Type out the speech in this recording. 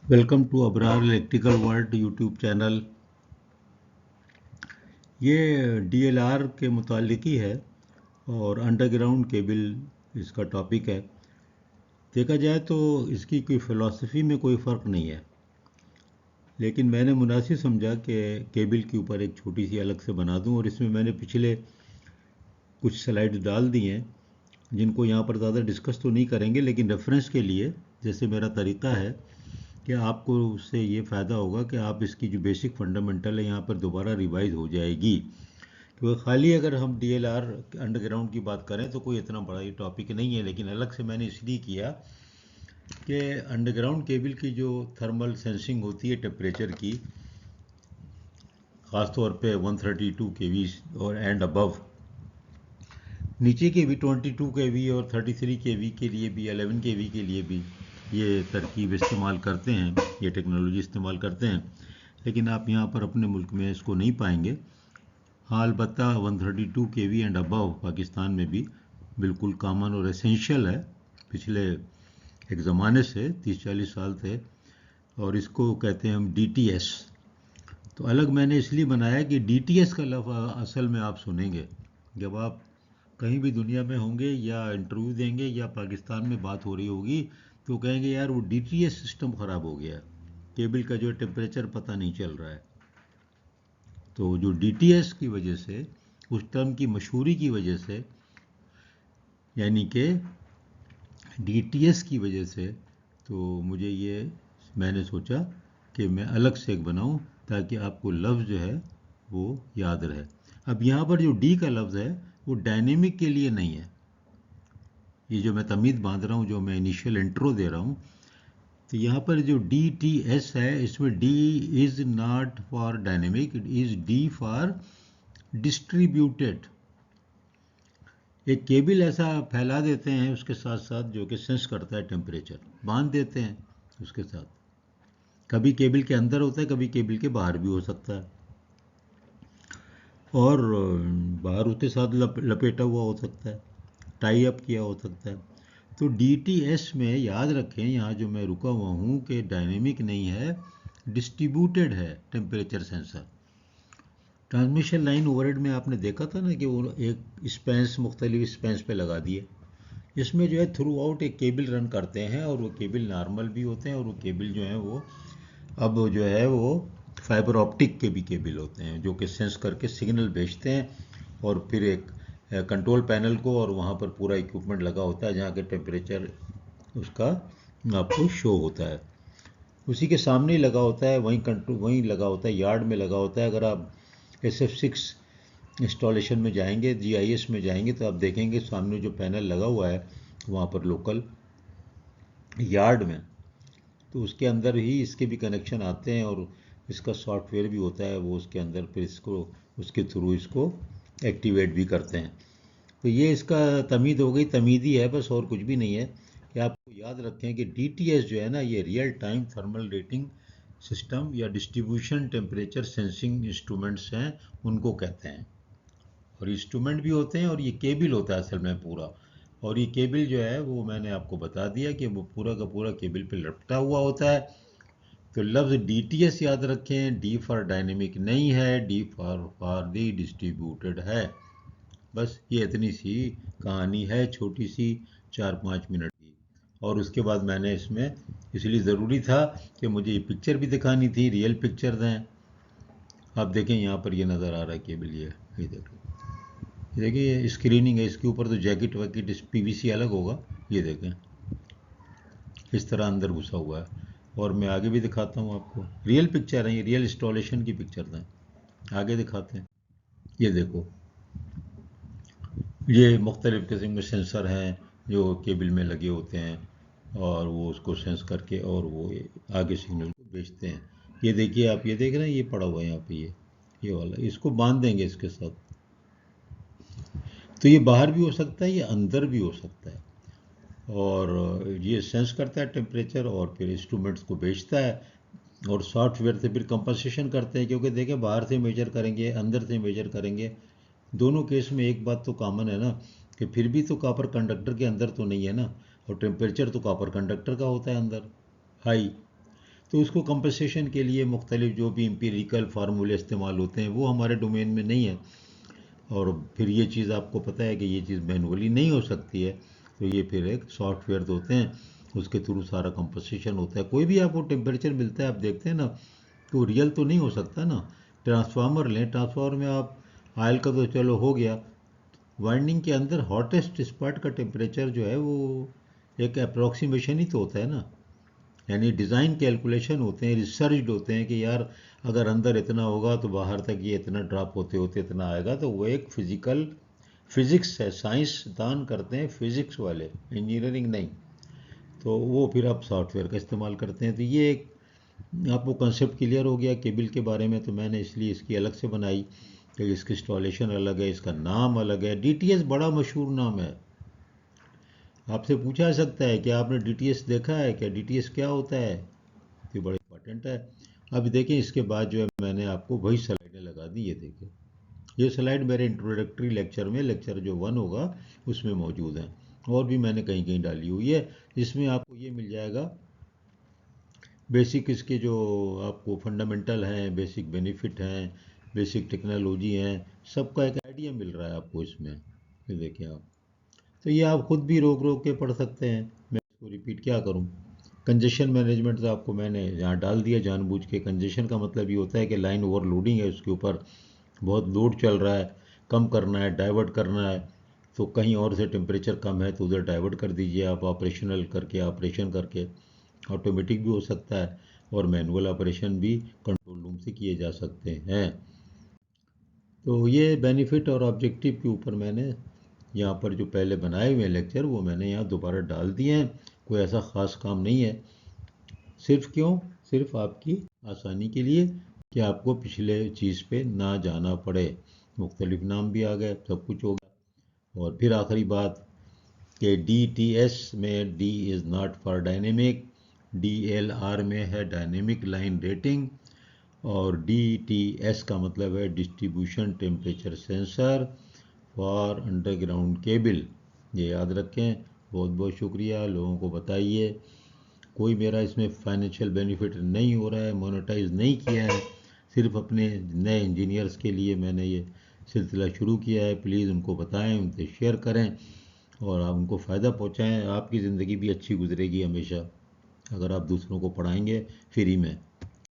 Welcome to Abrar electrical world YouTube channel. ये DLR के मुतालिक ही है और अंडरग्राउंड केबल इसका टॉपिक है। देखा जाए तो इसकी कोई फ़िलासफ़ी में कोई फ़र्क नहीं है, लेकिन मैंने मुनासिब समझा कि केबल के ऊपर एक छोटी सी अलग से बना दूं, और इसमें मैंने पिछले कुछ स्लाइड्स डाल दी हैं जिनको यहाँ पर ज़्यादा डिस्कस तो नहीं करेंगे, लेकिन रेफरेंस के लिए जैसे मेरा तरीका है कि आपको उससे ये फ़ायदा होगा कि आप इसकी जो बेसिक फंडामेंटल है यहाँ पर दोबारा रिवाइज हो जाएगी। क्योंकि खाली अगर हम डीएलआर अंडरग्राउंड की बात करें तो कोई इतना बड़ा ये टॉपिक नहीं है, लेकिन अलग से मैंने इसलिए किया कि अंडरग्राउंड केबल की जो थर्मल सेंसिंग होती है टेम्परेचर की, ख़ासतौर पे 132 केवी और एंड अबव, नीचे के भी 22 केवी और 33 केवी के लिए भी, 11 केवी के लिए भी ये तरकीब इस्तेमाल करते हैं, ये टेक्नोलॉजी इस्तेमाल करते हैं, लेकिन आप यहाँ पर अपने मुल्क में इसको नहीं पाएंगे। हाँ, अलबत्ता 132 केवी एंड अबव पाकिस्तान में भी बिल्कुल कॉमन और एसेंशियल है, पिछले एक ज़माने से 30-40 साल थे, और इसको कहते हैं हम DTS। तो अलग मैंने इसलिए बनाया कि DTS का लफ्ज़ असल में आप सुनेंगे जब आप कहीं भी दुनिया में होंगे या इंटरव्यू देंगे या पाकिस्तान में बात हो रही होगी, तो कहेंगे यार वो DTS सिस्टम ख़राब हो गया, केबल का जो टेम्परेचर पता नहीं चल रहा है। तो जो DTS की वजह से, उस टर्म की मशहूरी की वजह से, यानी कि DTS की वजह से, तो मैंने सोचा कि मैं अलग से एक बनाऊं ताकि आपको लफ्ज़ जो है वो याद रहे। अब यहाँ पर जो D का लफ्ज़ है वो डायनेमिक के लिए नहीं है। ये जो मैं तमीज़ बांध रहा हूँ, जो मैं इनिशियल इंट्रो दे रहा हूँ, तो यहाँ पर जो DTS है, इसमें D is not for dynamic, it is D for distributed. एक केबल ऐसा फैला देते हैं उसके साथ साथ जो कि सेंस करता है टेम्परेचर, बांध देते हैं उसके साथ। कभी केबल के अंदर होता है, कभी केबल के बाहर भी हो सकता है, और बाहर उसके साथ लपेटा हुआ हो सकता है, टाई अप किया हो सकता है। तो DTS में याद रखें, यहाँ जो मैं रुका हुआ हूँ, कि डायनेमिक नहीं है, डिस्ट्रीब्यूटेड है temperature sensor. Transmission line overhead में आपने देखा था ना कि वो एक स्पेंस मुख्तलिफ स्पेंस पे लगा दिए। इसमें जो है थ्रू आउट एक केबल रन करते हैं, और वो केबल नॉर्मल भी होते हैं, और वो केबल जो है वो अब जो है वो फाइबर ऑप्टिक के भी केबल होते हैं जो कि सेंस करके सिग्नल भेजते हैं, और फिर एक कंट्रोल पैनल को, और वहाँ पर पूरा इक्विपमेंट लगा होता है जहाँ के टेम्परेचर उसका आपको शो होता है। उसी के सामने ही लगा होता है, वहीं लगा होता है, यार्ड में लगा होता है। अगर आप SF6 इंस्टॉलेशन में जाएंगे, GIS में जाएंगे, तो आप देखेंगे सामने जो पैनल लगा हुआ है वहाँ पर लोकल यार्ड में, तो उसके अंदर ही इसके भी कनेक्शन आते हैं, और इसका सॉफ्टवेयर भी होता है, वो उसके अंदर फिर इसको उसके थ्रू इसको एक्टिवेट भी करते हैं। तो ये इसका तमीद हो गई, तमीदी है बस, और कुछ भी नहीं है। कि आपको याद रखें कि DTS जो है ना, ये real time thermal rating system या डिस्ट्रीब्यूशन टेम्परेचर सेंसिंग इंस्ट्रूमेंट्स हैं, उनको कहते हैं। और इंस्ट्रूमेंट भी होते हैं, और ये केबल होता है असल में पूरा। और ये केबल जो है वो मैंने आपको बता दिया कि वो पूरा का पूरा केबल पे लपटा हुआ होता है। तो लफ्ज़ DTS याद रखें, D फॉर डायनेमिक नहीं है, D फॉर दी डिस्ट्रीब्यूटेड है। बस ये इतनी सी कहानी है, छोटी सी, 4-5 मिनट की। और उसके बाद मैंने इसमें, इसलिए ज़रूरी था कि मुझे ये पिक्चर भी दिखानी थी, रियल पिक्चर हैं। आप देखें यहाँ पर ये नज़र आ रहा है केबल, ये देखिए ये स्क्रीनिंग है, इसके ऊपर तो जैकेट वैकेट PVC अलग होगा। ये देखें इस तरह अंदर घुसा हुआ है, और मैं आगे भी दिखाता हूँ आपको। रियल पिक्चर है, ये रियल इंस्टॉलेशन की पिक्चर हैं। आगे दिखाते हैं। ये देखो, ये मुख्तलिफ़ किस्म के सेंसर हैं जो केबल में लगे होते हैं, और वो उसको सेंस करके और वो आगे सिग्नल को भेजते हैं। ये देखिए, आप ये देख रहे हैं, ये पड़ा हुआ है यहाँ पे, ये वाला, इसको बांध देंगे इसके साथ। तो ये बाहर भी हो सकता है, ये अंदर भी हो सकता है, और ये सेंस करता है टेम्परेचर, और फिर इंस्ट्रूमेंट्स को भेजता है, और सॉफ्टवेयर से फिर कंपनसेशन करते हैं। क्योंकि देखें, बाहर से मेजर करेंगे, अंदर से मेजर करेंगे, दोनों केस में एक बात तो कॉमन है ना, कि फिर भी तो कॉपर कंडक्टर के अंदर तो नहीं है ना, और टेम्परेचर तो कॉपर कंडक्टर का होता है अंदर, हाई। तो उसको कंपनसेशन के लिए मुख्तलिफ जो भी एम्पिरिकल फार्मूले इस्तेमाल होते हैं वो हमारे डोमेन में नहीं है। और फिर ये चीज़ आपको पता है कि ये चीज़ मैनुअली नहीं हो सकती है, तो ये फिर एक सॉफ्टवेयर होते हैं, उसके थ्रू सारा कंपनसेशन होता है। कोई भी आपको टेम्परेचर मिलता है, आप देखते हैं ना, तो रियल तो नहीं हो सकता ना। ट्रांसफार्मर लें, ट्रांसफार्मर में आप ऑयल का तो चलो हो गया, वाइंडिंग के अंदर हॉटेस्ट स्पॉट का टेम्परेचर जो है वो एक अप्रोक्सीमेशन ही तो होता है ना। यानी डिज़ाइन कैलकुलेशन होते हैं, रिसर्च्ड होते हैं कि यार अगर अंदर इतना होगा तो बाहर तक ये इतना ड्रॉप होते होते इतना आएगा। तो वो एक फिज़िक्स है, साइंस दान करते हैं फिज़िक्स वाले, इंजीनियरिंग नहीं। तो वो फिर आप सॉफ्टवेयर का इस्तेमाल करते हैं। तो ये एक आपको कंसेप्ट क्लियर हो गया केबल के बारे में। तो मैंने इसलिए इसकी अलग से बनाई कि इसकी इंस्टॉलेशन अलग है, इसका नाम अलग है। डीटीएस बड़ा मशहूर नाम है। आपसे पूछा जा सकता है कि आपने डीटीएस देखा है क्या, डीटीएस क्या होता है, ये बड़ा इंपॉर्टेंट है। अब देखें इसके बाद जो है मैंने आपको वही स्लाइडें लगा दी। ये देखिए, ये स्लाइड मेरे इंट्रोडक्टरी लेक्चर में, लेक्चर जो 1 होगा उसमें मौजूद है, और भी मैंने कहीं कहीं डाली हुई है। इसमें आपको ये मिल जाएगा बेसिक, इसके जो आपको फंडामेंटल हैं, बेसिक बेनिफिट हैं, बेसिक टेक्नोलॉजी हैं, सबका एक आइडिया मिल रहा है आपको इसमें। ये देखिए आप, तो ये आप खुद भी रोक रोक के पढ़ सकते हैं, मैं इसको रिपीट क्या करूं। कंजेशन मैनेजमेंट तो आपको मैंने यहाँ डाल दिया जानबूझ के। कंजेशन का मतलब ये होता है कि लाइन ओवरलोडिंग है, उसके ऊपर बहुत लोड चल रहा है, कम करना है, डाइवर्ट करना है। तो कहीं और से टेम्परेचर कम है तो उधर डाइवर्ट कर दीजिए आप, ऑपरेशन करके। ऑटोमेटिक भी हो सकता है और मैनुअल ऑपरेशन भी कंट्रोल रूम से किए जा सकते हैं। तो ये बेनिफिट और ऑब्जेक्टिव के ऊपर मैंने यहाँ पर जो पहले बनाए हुए लेक्चर वो मैंने यहाँ दोबारा डाल दिए हैं। कोई ऐसा ख़ास काम नहीं है, सिर्फ आपकी आसानी के लिए कि आपको पिछले चीज़ पे ना जाना पड़े। मुख्तलिफ नाम भी आ गए, सब कुछ हो गया। और फिर आखिरी बात कि DTS में D is not for dynamic, DLR में है डायनेमिक लाइन रेटिंग, और DTS का मतलब है distribution temperature sensor for underground cable. ये याद रखें। बहुत बहुत शुक्रिया, लोगों को बताइए। कोई मेरा इसमें फाइनेंशियल बेनिफिट नहीं हो रहा है, मोनेटाइज नहीं किया है, सिर्फ अपने नए इंजीनियर्स के लिए मैंने ये सिलसिला शुरू किया है। प्लीज़ उनको बताएं, उनसे शेयर करें और आप उनको फ़ायदा पहुंचाएं। आपकी ज़िंदगी भी अच्छी गुजरेगी हमेशा अगर आप दूसरों को पढ़ाएंगे फ्री में।